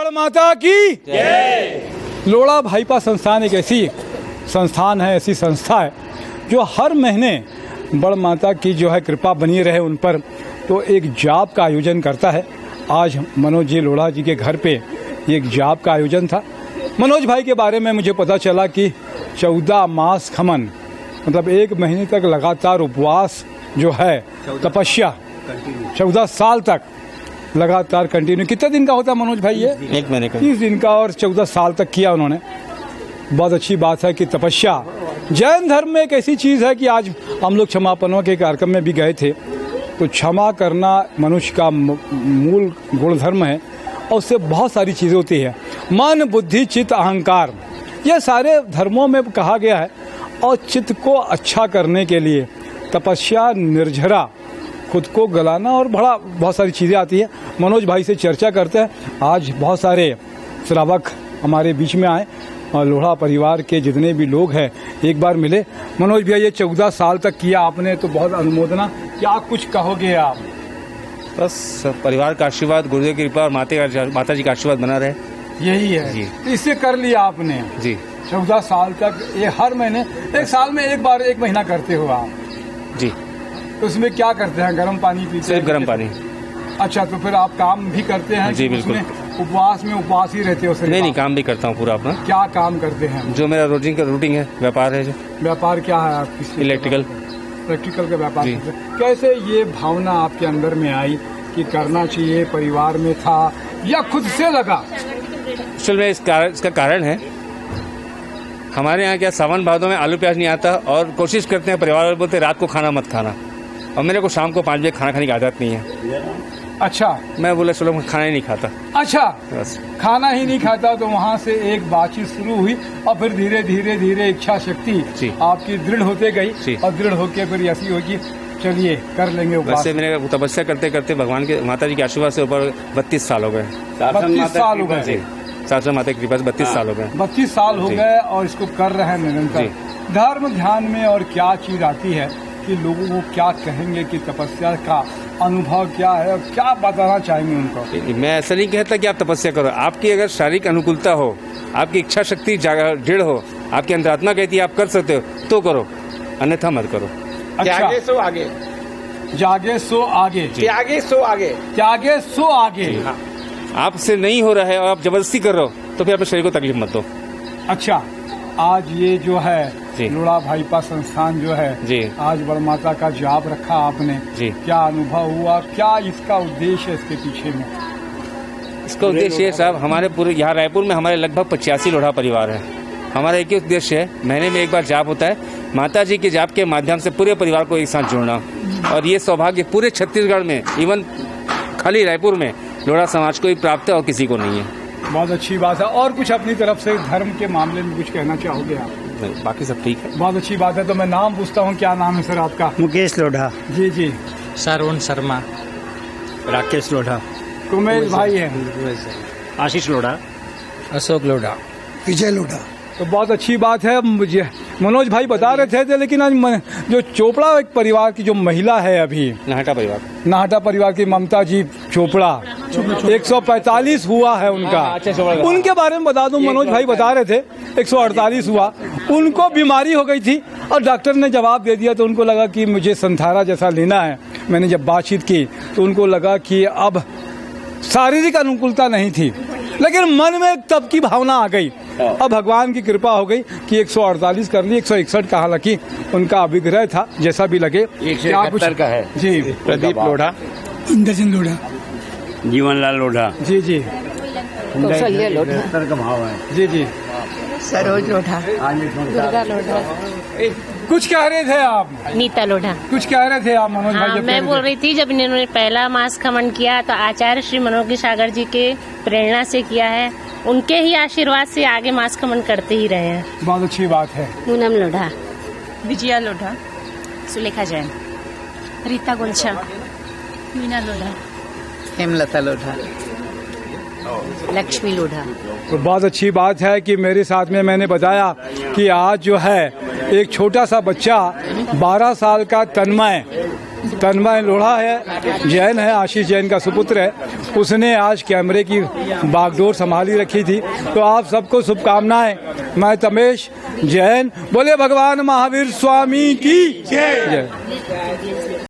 बड़ माता की जय। लोढ़ा भाईपा संस्थान एक ऐसी संस्थान है, ऐसी संस्था है जो हर महीने बड़ माता की जो है कृपा बनी रहे उन पर, तो एक जाप का आयोजन करता है। आज मनोज जी लोढ़ा जी के घर पे एक जाप का आयोजन था। मनोज भाई के बारे में मुझे पता चला कि 14 मास खमन, मतलब 1 महीने तक लगातार उपवास जो है, तपस्या 14 साल तक लगातार कंटिन्यू। कितने दिन का होता है मनोज भाई ये? 1 महीने का। 30 दिन का, और 14 साल तक किया उन्होंने। बहुत अच्छी बात है कि तपस्या जैन धर्म में एक ऐसी चीज़ है कि आज हम लोग क्षमापनों के कार्यक्रम में भी गए थे, तो क्षमा करना मनुष्य का मूल गुणधर्म है और उससे बहुत सारी चीज़ें होती है। मन, बुद्धि, चित्त, अहंकार, ये सारे धर्मों में कहा गया है। और चित्त को अच्छा करने के लिए तपस्या, निर्जरा, खुद को गलाना और बहुत सारी चीज़ें आती है। मनोज भाई से चर्चा करते हैं। आज बहुत सारे श्रावक हमारे बीच में आए और लोढ़ा परिवार के जितने भी लोग हैं एक बार मिले। मनोज भैया, ये 14 साल तक किया आपने, तो बहुत अनुमोदना, क्या कुछ कहोगे आप? बस परिवार का आशीर्वाद, गुरुदेव की कृपा और माता जी का आशीर्वाद बना रहे, यही है जी। तो इससे कर लिया आपने जी। 14 साल तक, ये हर महीने, एक साल में एक बार 1 महीना करते हो आप? जी। तो उसमें क्या करते हैं? गर्म पानी पीते हैं? सिर्फ गर्म पानी। अच्छा, तो फिर आप काम भी करते हैं? जी, बिल्कुल। उपवास में उपवास ही रहते हो? नहीं, काम भी करता हूँ पूरा अपना। क्या काम करते हैं? जो मेरा रोजिंग का रूटीन है, व्यापार है। जो व्यापार क्या है आपकी? इलेक्ट्रिकल का व्यापार। कैसे ये भावना आपके अंदर में आई कि करना चाहिए? परिवार में था या खुद से लगा? असल में इसका कारण है, हमारे यहाँ क्या सावन भादों में आलू प्याज नहीं आता और कोशिश करते हैं, परिवार वाले बोलते हैं रात को खाना मत खाना, और मेरे को शाम को 5 बजे खाना खाने की आदत नहीं है। अच्छा। मैं बोला चलो मैं खाना ही नहीं खाता। अच्छा, बस खाना ही नहीं खाता। तो वहाँ से एक बातचीत शुरू हुई और फिर धीरे धीरे धीरे इच्छा शक्ति आपकी दृढ़ होते गई और दृढ़ होके फिर ऐसी होगी, चलिए कर लेंगे उपवास। वैसे मैंने तपस्या करते करते भगवान के, माता जी के आशीर्वाद से ऊपर 32 साल हो गए। 32 साल हो गए? शासन माता की कृपा से 32 साल हो गए। 32 साल हो गए और इसको कर रहे हैं निरंतर। धर्म ध्यान में और क्या चीज आती है कि लोगों को क्या कहेंगे कि तपस्या का अनुभव क्या है और क्या बताना चाहेंगे उनको? मैं ऐसा नहीं कहता कि आप तपस्या करो। आपकी अगर शारीरिक अनुकूलता हो, आपकी इच्छा शक्ति दृढ़ हो, आपकी अंतरात्मा कहती है आप कर सकते हो तो करो, अन्यथा मत करो। त्यागे सो आगे, जागे सो आगे, त्यागे सो आगे, त्यागे सो आगे। आपसे नहीं हो रहा है और आप जबरदस्ती कर रहे हो तो फिर अपने शरीर को तकलीफ मत दो। अच्छा, आज ये जो है लोढ़ा भाईपा संस्थान जो है जी, आज बड़ माता का जाप रखा आपने जी, क्या अनुभव हुआ? क्या इसका उद्देश्य है इसके पीछे में? इसका उद्देश्य है साहब, हमारे पूरे यहाँ रायपुर में हमारे लगभग 85 लोढ़ा परिवार है। हमारा एक ही उद्देश्य है, महीने में एक बार जाप होता है, माता जी के जाप के माध्यम से पूरे परिवार को एक साथ जोड़ना। और ये सौभाग्य पूरे छत्तीसगढ़ में, इवन खाली रायपुर में लोढ़ा समाज को ही प्राप्त है और किसी को नहीं है। बहुत अच्छी बात है। और कुछ अपनी तरफ से धर्म के मामले में कुछ कहना चाहोगे आप? नहीं, बाकी सब ठीक है। बहुत अच्छी बात है। तो मैं नाम पूछता हूँ, क्या नाम है सर आपका? मुकेश लोढ़ा। जी जी। श्रवण शर्मा। राकेश लोढ़ा। कुमेश भाई है। आशीष लोढ़ा। अशोक लोढ़ा। विजय लोढ़ा। तो बहुत अच्छी बात है। मुझे मनोज भाई बता रहे थे, लेकिन आज जो चोपड़ा एक परिवार की जो महिला है, अभी नाहटा परिवार की ममता जी चोपड़ा, 145 हुआ है उनका। उनके बारे में बता दूं, मनोज भाई बता रहे थे 148 हुआ। उनको बीमारी हो गई थी और डॉक्टर ने जवाब दे दिया, तो उनको लगा कि मुझे संथारा जैसा लेना है। मैंने जब बातचीत की तो उनको लगा कि अब शारीरिक अनुकूलता नहीं थी, लेकिन मन में तब की भावना आ गई। अब भगवान की कृपा हो गई कि 148 कर ली, 161 का हालांकि उनका अभिग्रह था, जैसा भी लगे। 171 का है जी। प्रदीप लोढ़ा। इंद्रजिन लोढ़ा। जीवनलाल लोढ़ा। जी जी। कौशल्य लोढ़ा का भाव है। जी जी। सरोज लोढ़ा। दुर्गा लोढ़ा। कुछ कह रहे थे आप? नीता लोढ़ा। कुछ कह रहे थे आप मनोज भाई? मैं बोल रही थी, जब इन्होंने पहला मास खमन किया तो आचार्य श्री मनोज सागर जी के प्रेरणा से किया है, उनके ही आशीर्वाद से आगे मास खमन करते ही रहे हैं। बहुत अच्छी बात है। पूनम लोढ़ा। विजया लोढ़ा। सुलेखा जैन। रीता गुलछा। मीना लोढ़ा। हेमलता लोढ़ा। लक्ष्मी लोढ़ा। तो बहुत अच्छी बात है कि मेरे साथ में मैंने बताया कि आज जो है एक छोटा सा बच्चा 12 साल का तन्मय तन्मय लोढ़ा है, जैन है, आशीष जैन का सुपुत्र है, उसने आज कैमरे की बागडोर संभाली रखी थी। तो आप सबको शुभकामनाएं। मैं तमेश जैन, बोले भगवान महावीर स्वामी की जय।